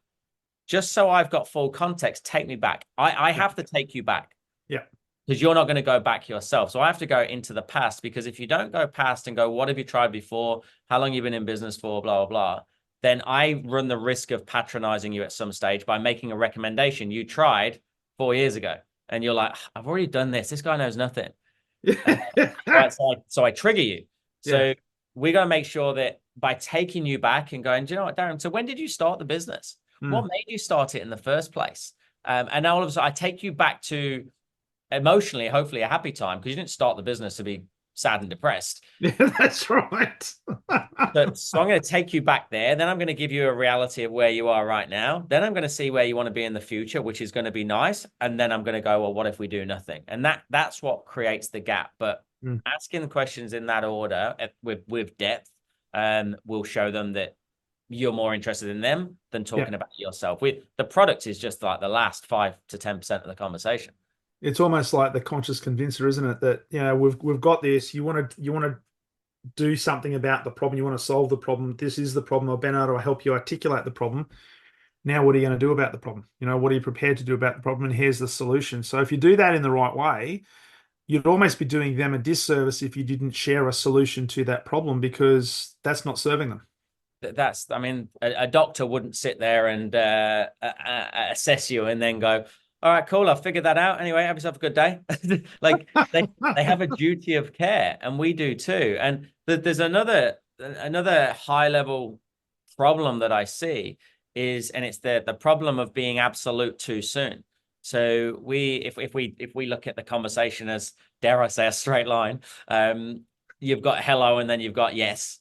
Speaker 2: Just so I've got full context, take me back. I have to take you back
Speaker 1: Yeah.
Speaker 2: because you're not going to go back yourself. So I have to go into the past, because if you don't go past and go, what have you tried before? How long have you been in business for? Blah, blah, blah. Then I run the risk of patronizing you at some stage by making a recommendation you tried 4 years ago. And you're like, I've already done this. This guy knows nothing. Right. So I trigger you.
Speaker 1: Yeah.
Speaker 2: So we got to make sure that by taking you back and going, do you know what, Darren? So when did you start the business? What made you start it in the first place? And now all of a sudden I take you back to emotionally, hopefully a happy time, because you didn't start the business to be sad and depressed.
Speaker 1: Yeah, that's right.
Speaker 2: So I'm going to take you back there. Then I'm going to give you a reality of where you are right now. Then I'm going to see where you want to be in the future, which is going to be nice. And then I'm going to go, well, what if we do nothing? And that's what creates the gap. But asking the questions in that order with depth will show them that you're more interested in them than talking about yourself. The product is just like the last 5 to 10% of the conversation.
Speaker 1: It's almost like the conscious convincer, isn't it? That, you know, we've got this. You want to do something about the problem. You want to solve the problem. This is the problem. I've been able to help you articulate the problem. Now, what are you going to do about the problem? You know, what are you prepared to do about the problem? And here's the solution. So if you do that in the right way, you'd almost be doing them a disservice if you didn't share a solution to that problem, because that's not serving them.
Speaker 2: I mean, a doctor wouldn't sit there and assess you and then go, all right, cool, I've figured that out. Anyway, have yourself a good day. Like they have a duty of care, and we do too. And there's another high level problem that I see and it's the problem of being absolute too soon. So if we look at the conversation as, dare I say, a straight line, you've got hello and then you've got yes.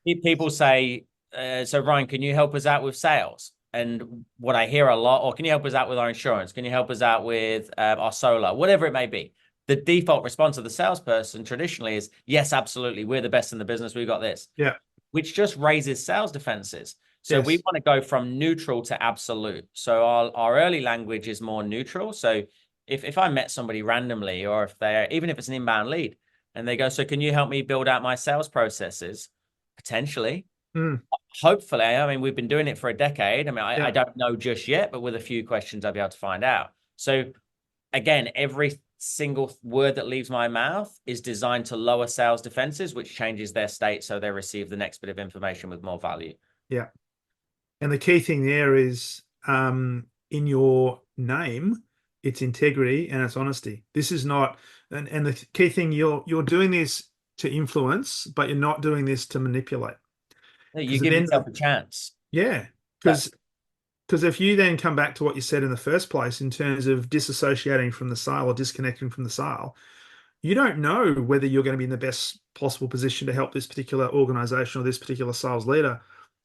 Speaker 2: People say, so Ryan, can you help us out with sales? And what I hear a lot, or can you help us out with our insurance? Can you help us out with our solar? Whatever it may be. The default response of the salesperson traditionally is, yes, absolutely. We're the best in the business. We've got this.
Speaker 1: Yeah.
Speaker 2: Which just raises sales defenses. So we want to go from neutral to absolute. So our early language is more neutral. So if I met somebody randomly, or even if it's an inbound lead, and they go, so can you help me build out my sales processes? Potentially. Hopefully. I mean, we've been doing it for a decade. I mean, I don't know just yet, but with a few questions, I'll be able to find out. So again, every single word that leaves my mouth is designed to lower sales defenses, which changes their state so they receive the next bit of information with more value.
Speaker 1: Yeah. And the key thing there is, in your name, it's integrity and it's honesty. This is not, and the key thing, you're doing this to influence, but you're not doing this to manipulate.
Speaker 2: You give yourself a chance.
Speaker 1: Yeah. Because if you then come back to what you said in the first place, in terms of disassociating from the sale or disconnecting from the sale, you don't know whether you're going to be in the best possible position to help this particular organization or this particular sales leader.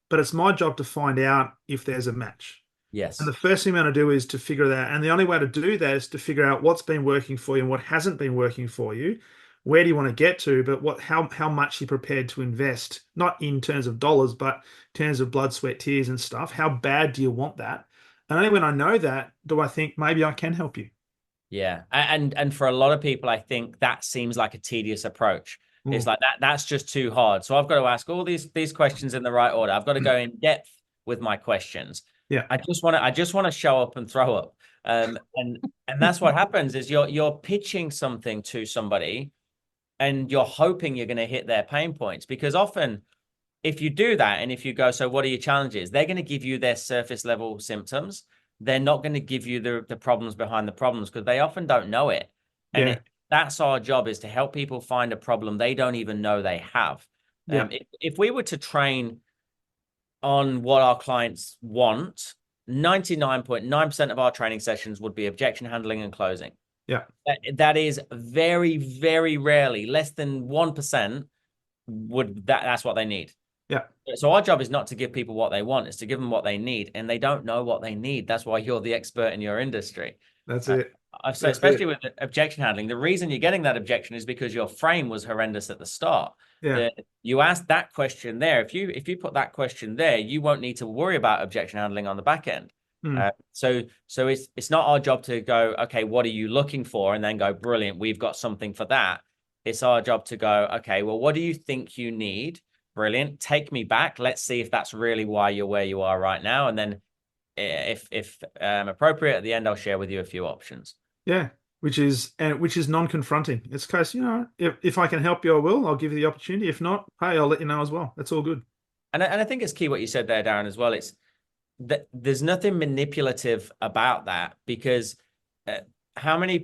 Speaker 1: But it's my job to find out if there's a match.
Speaker 2: Yes.
Speaker 1: And the first thing I'm going to do is to figure that out. And the only way to do that is to figure out what's been working for you and what hasn't been working for you. Where do you want to get to? But how much you're prepared to invest, not in terms of dollars, but in terms of blood, sweat, tears and stuff. How bad do you want that? And only when I know that do I think maybe I can help you.
Speaker 2: Yeah. And for a lot of people, I think that seems like a tedious approach. It's like that's just too hard. So I've got to ask all these questions in the right order. I've got to go in depth with my questions.
Speaker 1: Yeah.
Speaker 2: I just want to show up and throw up. And that's what happens is you're pitching something to somebody and you're hoping you're going to hit their pain points, because often if you do that and if you go, so what are your challenges? They're going to give you their surface level symptoms. They're not going to give you the problems behind the problems, because they often don't know it. And that's our job, is to help people find a problem they don't even know they have. If we were to train on what our clients want, 99.9% of our training sessions would be objection handling and closing.
Speaker 1: Yeah.
Speaker 2: That is very, very rarely, less than 1% that's what they need.
Speaker 1: Yeah.
Speaker 2: So our job is not to give people what they want, it's to give them what they need, and they don't know what they need. That's why you're the expert in your industry.
Speaker 1: That's it.
Speaker 2: So
Speaker 1: That's
Speaker 2: especially
Speaker 1: it.
Speaker 2: with objection handling, the reason you're getting that objection is because your frame was horrendous at the start.
Speaker 1: Yeah.
Speaker 2: You asked that question there. If you put that question there, you won't need to worry about objection handling on the back end.
Speaker 1: Mm.
Speaker 2: So it's not our job to go, okay, what are you looking for? And then go, brilliant, we've got something for that. It's our job to go, okay, well, what do you think you need? Brilliant. Take me back. Let's see if that's really why you're where you are right now. And then if appropriate at the end, I'll share with you a few options.
Speaker 1: Yeah. Which is non-confronting. It's case, if I can help you, I will. I'll give you the opportunity. If not, hey, I'll let you know as well. That's all good.
Speaker 2: And I think it's key what you said there, Darren, as well. It's that there's nothing manipulative about that because uh, how many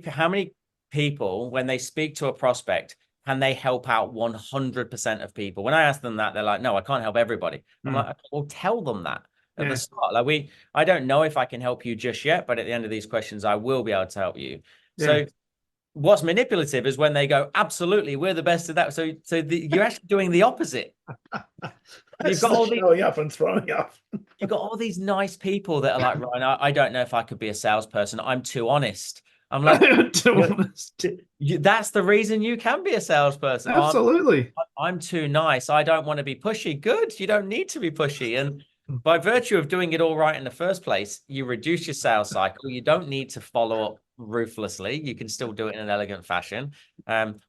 Speaker 2: people, when they speak to a prospect, can they help out 100% of people? When I ask them that, they're like, no, I can't help everybody. I'm
Speaker 1: Mm.
Speaker 2: like, okay, well, tell them that at the
Speaker 1: Yeah.
Speaker 2: start. Like I don't know if I can help you just yet, but at the end of these questions, I will be able to help you.
Speaker 1: Yeah.
Speaker 2: So what's manipulative is when they go, absolutely, we're the best at that. You're actually doing the opposite. You've
Speaker 1: That's
Speaker 2: got
Speaker 1: the
Speaker 2: all these
Speaker 1: showing up and throwing up.
Speaker 2: you've got all these nice people that are like, Ryan, I don't know if I could be a salesperson. I'm too honest. I'm like,
Speaker 1: To
Speaker 2: you're,
Speaker 1: be honest.
Speaker 2: that's the reason you can be a salesperson. Oh,
Speaker 1: Absolutely.
Speaker 2: I'm too nice. I don't want to be pushy. Good. You don't need to be pushy. And by virtue of doing it all right in the first place, you reduce your sales cycle. You don't need to follow up ruthlessly. You can still do it in an elegant fashion,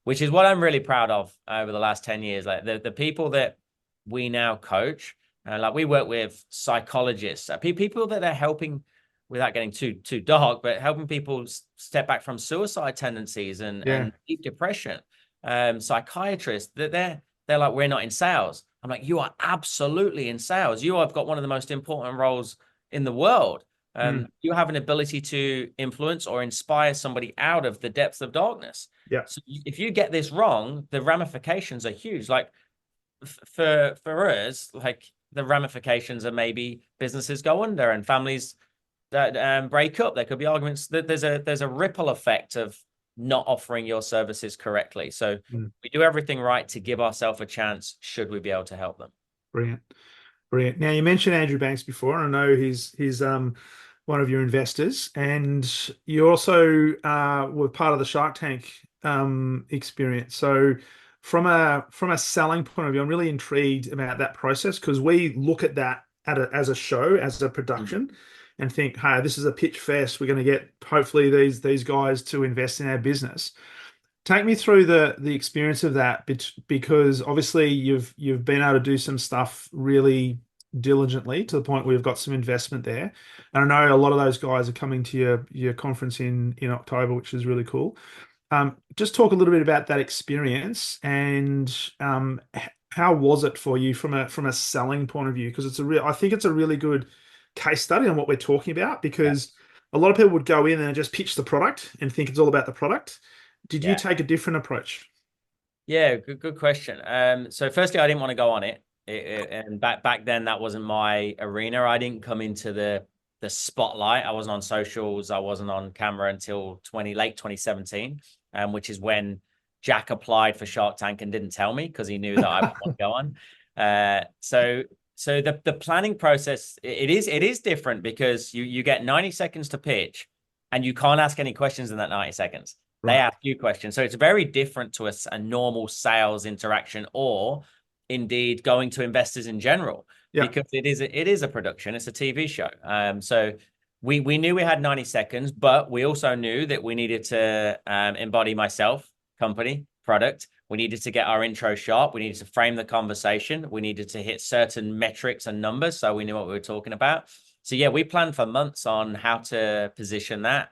Speaker 2: which is what I'm really proud of over the last 10 years. Like the people that we now coach, like we work with psychologists, people that are helping without getting too dark, but helping people step back from suicide tendencies
Speaker 1: Yeah.
Speaker 2: and deep depression. Psychiatrists that they're like, we're not in sales. I'm like, you are absolutely in sales. You have got one of the most important roles in the world.
Speaker 1: Mm.
Speaker 2: You have an ability to influence or inspire somebody out of the depths of darkness.
Speaker 1: Yeah.
Speaker 2: So if you get this wrong, the ramifications are huge. Like for us, like the ramifications are maybe businesses go under and families that break up. There could be arguments that there's a ripple effect of not offering your services correctly. So
Speaker 1: Mm.
Speaker 2: we do everything right to give ourselves a chance should we be able to help them.
Speaker 1: Brilliant. Brilliant. Now you mentioned Andrew Banks before, and I know he's one of your investors, and you also were part of the Shark Tank experience. So from a selling point of view, I'm really intrigued about that process because we look at that as a show, as a production, and think, hey, this is a pitch fest. We're going to get hopefully these guys to invest in our business. Take me through the experience of that because obviously you've been able to do some stuff really diligently to the point where you've got some investment there. And I know a lot of those guys are coming to your conference in October, which is really cool. Just talk a little bit about that experience and how was it for you from a selling point of view? Because I think it's a really good case study on what we're talking about
Speaker 2: Yeah.
Speaker 1: because a lot of people would go in and just pitch the product and think it's all about the product. Did you
Speaker 2: Yeah.
Speaker 1: take a different approach?
Speaker 2: Yeah, good question. So firstly, I didn't want to go on it, and back then that wasn't my arena. I didn't come into the spotlight. I wasn't on socials. I wasn't on camera until late 2017, which is when Jack applied for Shark Tank and didn't tell me because he knew that I would want to go on. So the planning process it is different because you get 90 seconds to pitch, and you can't ask any questions in that 90 seconds. They
Speaker 1: Right.
Speaker 2: ask you questions. So it's very different to a normal sales interaction or indeed going to investors in general,
Speaker 1: Yeah.
Speaker 2: because it is a production. It's a TV show. So we knew we had 90 seconds, but we also knew that we needed to embody myself, company, product. We needed to get our intro sharp. We needed to frame the conversation. We needed to hit certain metrics and numbers so we knew what we were talking about. So yeah, we planned for months on how to position that.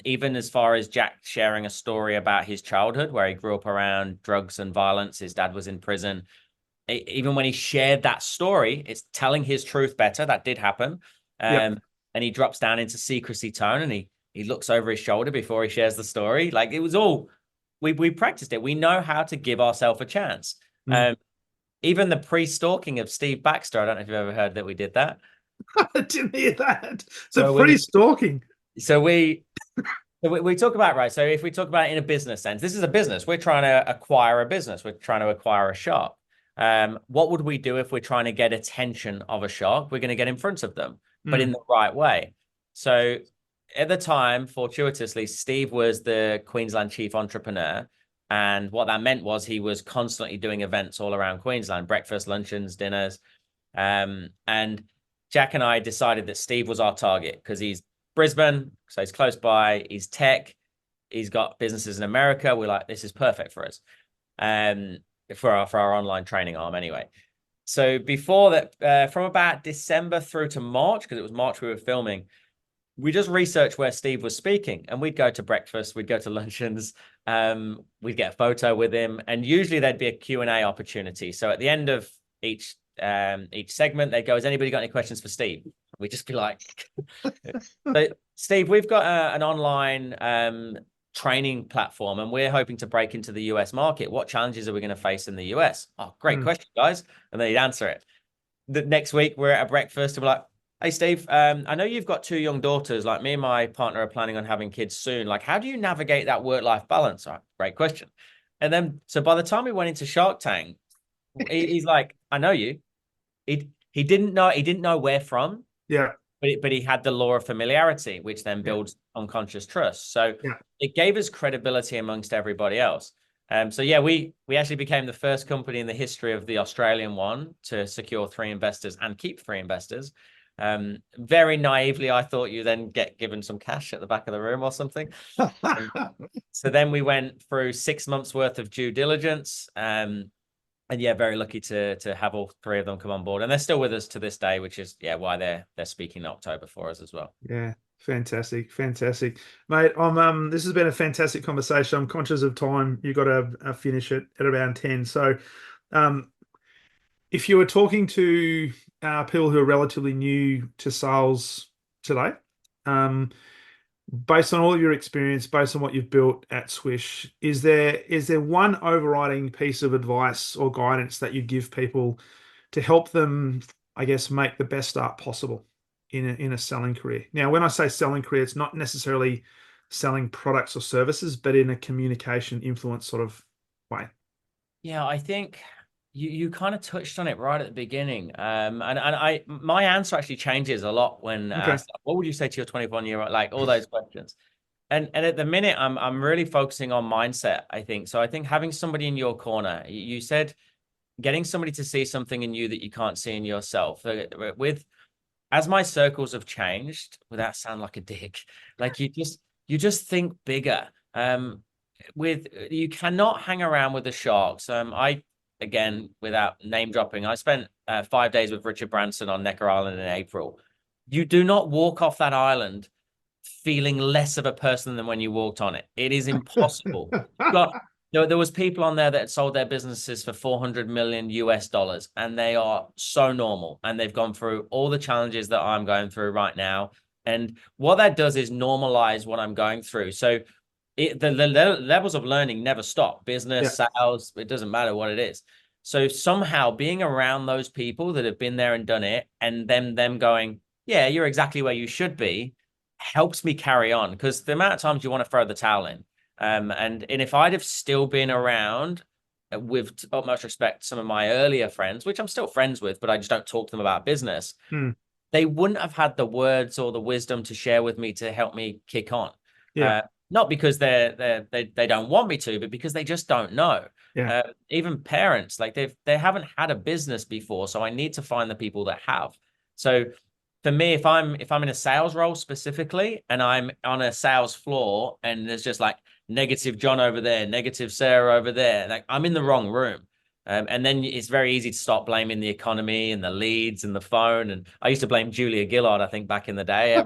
Speaker 2: Even as far as Jack sharing a story about his childhood where he grew up around drugs and violence, his dad was in prison. Even when he shared that story, it's telling his truth better. That did happen.
Speaker 1: Yep.
Speaker 2: And he drops down into secrecy tone and he looks over his shoulder before he shares the story. Like it was all we practiced it. We know how to give ourselves a chance.
Speaker 1: Mm.
Speaker 2: Even the pre-stalking of Steve Baxter. I don't know if you've ever heard that we did that.
Speaker 1: I didn't hear that. So
Speaker 2: So
Speaker 1: free
Speaker 2: we
Speaker 1: stalking.
Speaker 2: so we we talk about, right. So if we talk about it in a business sense, this is a business. We're trying to acquire a business. We're trying to acquire a shark. What would we do if we're trying to get attention of a shark? We're going to get in front of them, but in
Speaker 1: Mm.
Speaker 2: the right way. So at the time, fortuitously, Steve was the Queensland chief entrepreneur. And what that meant was he was constantly doing events all around Queensland, breakfast, luncheons, dinners. And Jack and I decided that Steve was our target because he's Brisbane, so he's close by, he's tech, he's got businesses in America. We're like, this is perfect for us. For our online training arm anyway. So before that, from about December through to March, because it was March we were filming, we just researched where Steve was speaking, and we'd go to breakfast, we'd go to luncheons, we'd get a photo with him, and usually there'd be a Q&A opportunity. So at the end of each segment, they'd go, has anybody got any questions for Steve? We'd just be like, so Steve, we've got an online training platform, and we're hoping to break into the US market. What challenges are we going to face in the US? Oh, great question, guys. And then he'd answer it. The next week, we're at a breakfast, and we're like, hey, Steve, I know you've got 2 young daughters. Like, me and my partner are planning on having kids soon. Like, how do you navigate that work-life balance? Oh, great question. And then, so by the time we went into Shark Tank, he's like, I know you. He didn't know where from,
Speaker 1: Yeah.
Speaker 2: but he had the law of familiarity, which then builds unconscious trust. So it gave us credibility amongst everybody else. So yeah, we actually became the first company in the history of the Australian one to secure 3 investors and keep 3 investors. Very naively, I thought you then get given some cash at the back of the room or something. So then we went through 6 months worth of due diligence. And yeah, very lucky to have all 3 of them come on board, and they're still with us to this day, which is why they're speaking in October for us as well.
Speaker 1: Yeah, fantastic, fantastic, mate. This has been a fantastic conversation. I'm conscious of time. You got to finish it at around 10. So, if you were talking to people who are relatively new to sales today, based on all of your experience, based on what you've built at Swish, is there one overriding piece of advice or guidance that you give people to help them, I guess, make the best start possible in a selling career? Now, when I say selling career, it's not necessarily selling products or services, but in a communication influence sort of way.
Speaker 2: Yeah, I think you kind of touched on it right at the beginning. And my answer actually changes a lot when
Speaker 1: Okay.
Speaker 2: what would you say to your 21-year-old, like all those questions. And at the minute, I'm really focusing on mindset, I think. So I think having somebody in your corner, you said getting somebody to see something in you that you can't see in yourself. As my circles have changed, without sound like a dick, like you just think bigger. You cannot hang around with the sharks. I, again, without name dropping, I spent 5 days with Richard Branson on Necker Island in April. You do not walk off that island feeling less of a person than when you walked on it. It is impossible. There was people on there that had sold their businesses for 400 million US dollars, and they are so normal, and they've gone through all the challenges that I'm going through right now. And what that does is normalize what I'm going through. So the levels of learning never stop.
Speaker 1: Yeah.
Speaker 2: Business, sales, it doesn't matter what it is. So somehow being around those people that have been there and done it, and them going, yeah, you're exactly where you should be, helps me carry on, because the amount of times you want to throw the towel in. And if I'd have still been around, with utmost respect, some of my earlier friends, which I'm still friends with, but I just don't talk to them about business, they wouldn't have had the words or the wisdom to share with me to help me kick on.
Speaker 1: Yeah.
Speaker 2: Not because they don't want me to, but because they just don't know.
Speaker 1: Yeah.
Speaker 2: Even parents, like they haven't had a business before, so I need to find the people that have. So for me, if I'm in a sales role specifically, and I'm on a sales floor, and there's just like negative John over there, negative Sarah over there, like I'm in the wrong room. And then it's very easy to start blaming the economy and the leads and the phone. And I used to blame Julia Gillard, I think, back in the day.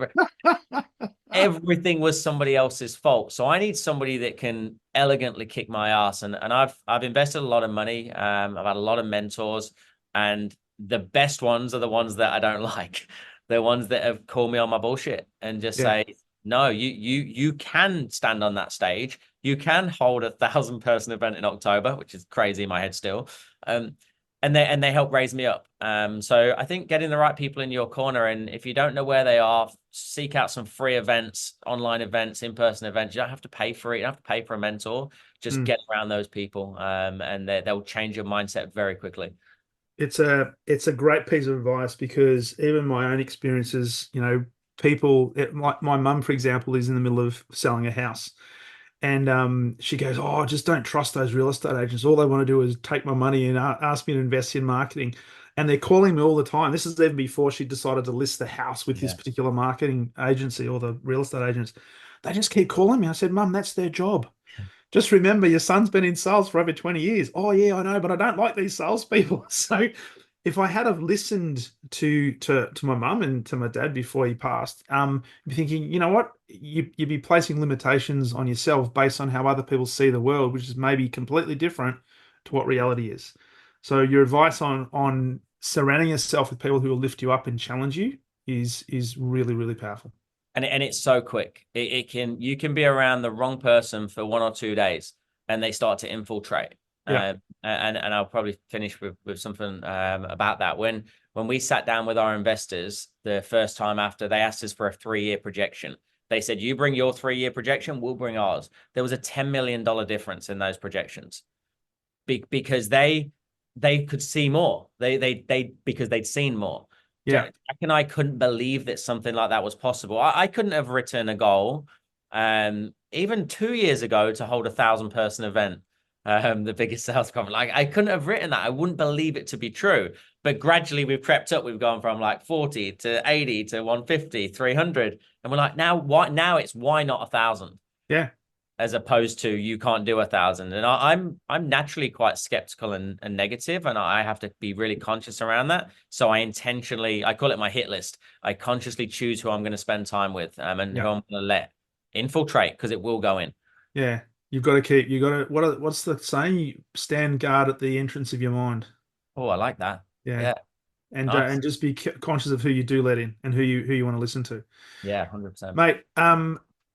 Speaker 2: Everything was somebody else's fault. So I need somebody that can elegantly kick my ass. And I've invested a lot of money. I've had a lot of mentors, and the best ones are the ones that I don't like. They're ones that have called me on my bullshit and just
Speaker 1: Yeah.
Speaker 2: say, no, you can stand on that stage. You can hold a 1,000-person event in October, which is crazy in my head still. And they help raise me up. So I think getting the right people in your corner, and if you don't know where they are, seek out some free events, online events, in-person events. You don't have to pay for it. You don't have to pay for a mentor. Just get around those people, and they'll change your mindset very quickly.
Speaker 1: It's a great piece of advice, because even my own experiences, people, my mum, for example, is in the middle of selling a house. And she goes, "Oh, just don't trust those real estate agents. All they want to do is take my money and ask me to invest in marketing." And they're calling me all the time. This is even before she decided to list the house with this
Speaker 2: Yeah.
Speaker 1: particular marketing agency or the real estate agents. They just keep calling me. I said, "Mum, that's their job. Just remember, your son's been in sales for over 20 years. Oh, yeah, I know, but I don't like these salespeople." So if I had have listened to my mum and to my dad before he passed, I'd be thinking, you know what, you'd be placing limitations on yourself based on how other people see the world, which is maybe completely different to what reality is. So your advice on surrounding yourself with people who will lift you up and challenge you is really, really powerful.
Speaker 2: And it's so quick. You can be around the wrong person for 1 or 2 days, and they start to infiltrate.
Speaker 1: Yeah.
Speaker 2: And I'll probably finish with something about that. When we sat down with our investors the first time after, they asked us for a 3-year projection. They said, "You bring your 3-year projection, we'll bring ours." There was a $10 million difference in those projections because they could see more. Because they'd seen more.
Speaker 1: Yeah.
Speaker 2: Jack and I couldn't believe that something like that was possible. I couldn't have written a goal even 2 years ago to hold 1,000-person event, the biggest sales conference. Like, I couldn't have written that. I wouldn't believe it to be true. But gradually we've crept up. We've gone from like 40 to 80 to 150, 300. And we're like, now it's why not 1,000?
Speaker 1: Yeah.
Speaker 2: As opposed to you can't do 1,000. And I'm naturally quite skeptical and negative, and I have to be really conscious around that. So I call it my hit list. I consciously choose who I'm going to spend time with, and who I'm going to let infiltrate, because it will go in.
Speaker 1: Yeah. What's the saying? You stand guard at the entrance of your mind.
Speaker 2: Oh, I like that.
Speaker 1: Yeah.
Speaker 2: Yeah. Nice.
Speaker 1: And just be conscious of who you do let in and who you want to listen to.
Speaker 2: Yeah, 100%.
Speaker 1: Mate,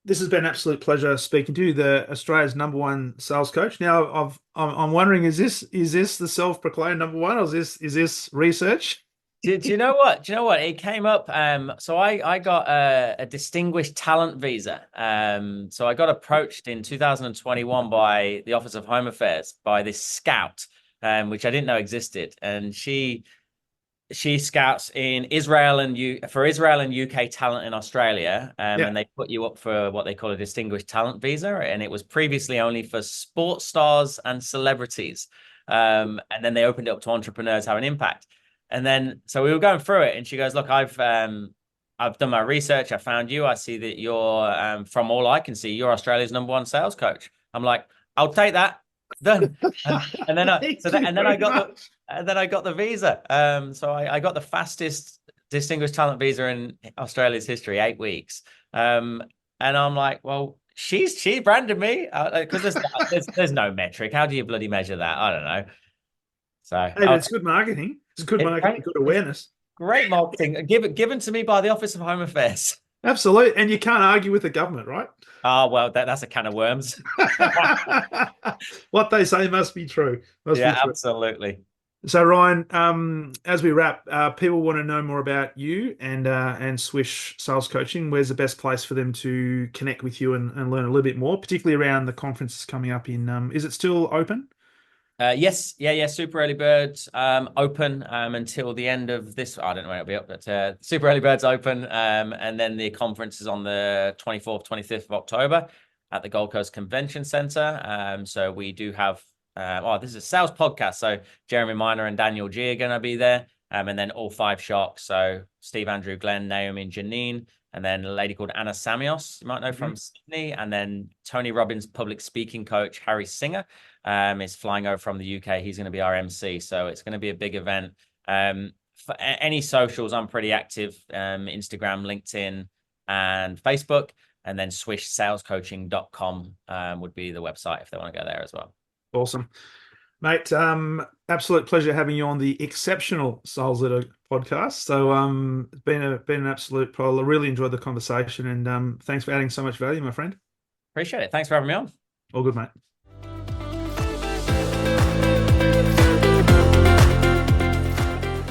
Speaker 1: this has been an absolute pleasure speaking to you, the Australia's #1 sales coach. Now, I'm wondering, is this the self-proclaimed #1, or is this research?
Speaker 2: Do you know what? Do you know what? It came up. So I got a distinguished talent visa. So I got approached in 2021 by the Office of Home Affairs by this scout, which I didn't know existed, and she scouts in Israel and UK talent in Australia, and they put you up for what they call a distinguished talent visa, and it was previously only for sports stars and celebrities, and then they opened it up to entrepreneurs having impact. And then so we were going through it, and she goes, "Look, I've done my research. I found you. I see that you're from all I can see, you're Australia's #1 sales coach." I'm like, "I'll take that." Done. And then I got the visa. So I got the fastest distinguished talent visa in Australia's history, 8 weeks. And I'm like, well, she branded me, because there's no metric. How do you bloody measure that? I don't know. So
Speaker 1: Hey, it's good marketing. It's good marketing, good awareness.
Speaker 2: Great marketing. Given to me by the Office of Home Affairs.
Speaker 1: Absolutely. And you can't argue with the government, right?
Speaker 2: Oh, well, that's a can of worms.
Speaker 1: What they say must be true.
Speaker 2: Absolutely.
Speaker 1: So, Ryan, as we wrap, people want to know more about you and SWISH Sales Coaching. Where's the best place for them to connect with you and learn a little bit more, particularly around the conferences coming up in, is it still open?
Speaker 2: Yes. Yeah. Super Early Birds open until the end of this. I don't know when it'll be up, but Super Early Birds open. And then the conference is on the 24th, 25th of October at the Gold Coast Convention Center. So we do have, this is a sales podcast. So Jeremy Miner and Daniel G are going to be there. And then all 5 sharks. So Steve, Andrew, Glenn, Naomi, and Janine. And then a lady called Anna Samios, you might know from Sydney. And then Tony Robbins' public speaking coach, Harry Singer, is flying over from the UK. He's going to be our MC. So it's going to be a big event. For any socials, I'm pretty active. Instagram, LinkedIn, and Facebook. And then swishsalescoaching.com would be the website if they want to go there as well.
Speaker 1: Awesome. Mate, absolute pleasure having you on the Exceptional Sales Leader podcast. So it's been an absolute pleasure. I really enjoyed the conversation, and thanks for adding so much value, my friend.
Speaker 2: Appreciate it. Thanks for having me on.
Speaker 1: All good, mate.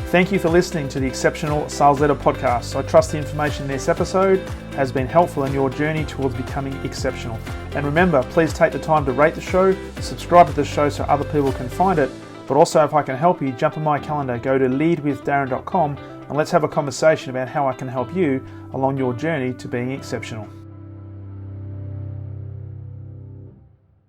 Speaker 1: Thank you for listening to the Exceptional Sales Leader podcast. I trust the information in this episode has been helpful in your journey towards becoming exceptional. And remember, please take the time to rate the show, subscribe to the show so other people can find it. But also, if I can help you, jump on my calendar, go to leadwithdarren.com and let's have a conversation about how I can help you along your journey to being exceptional.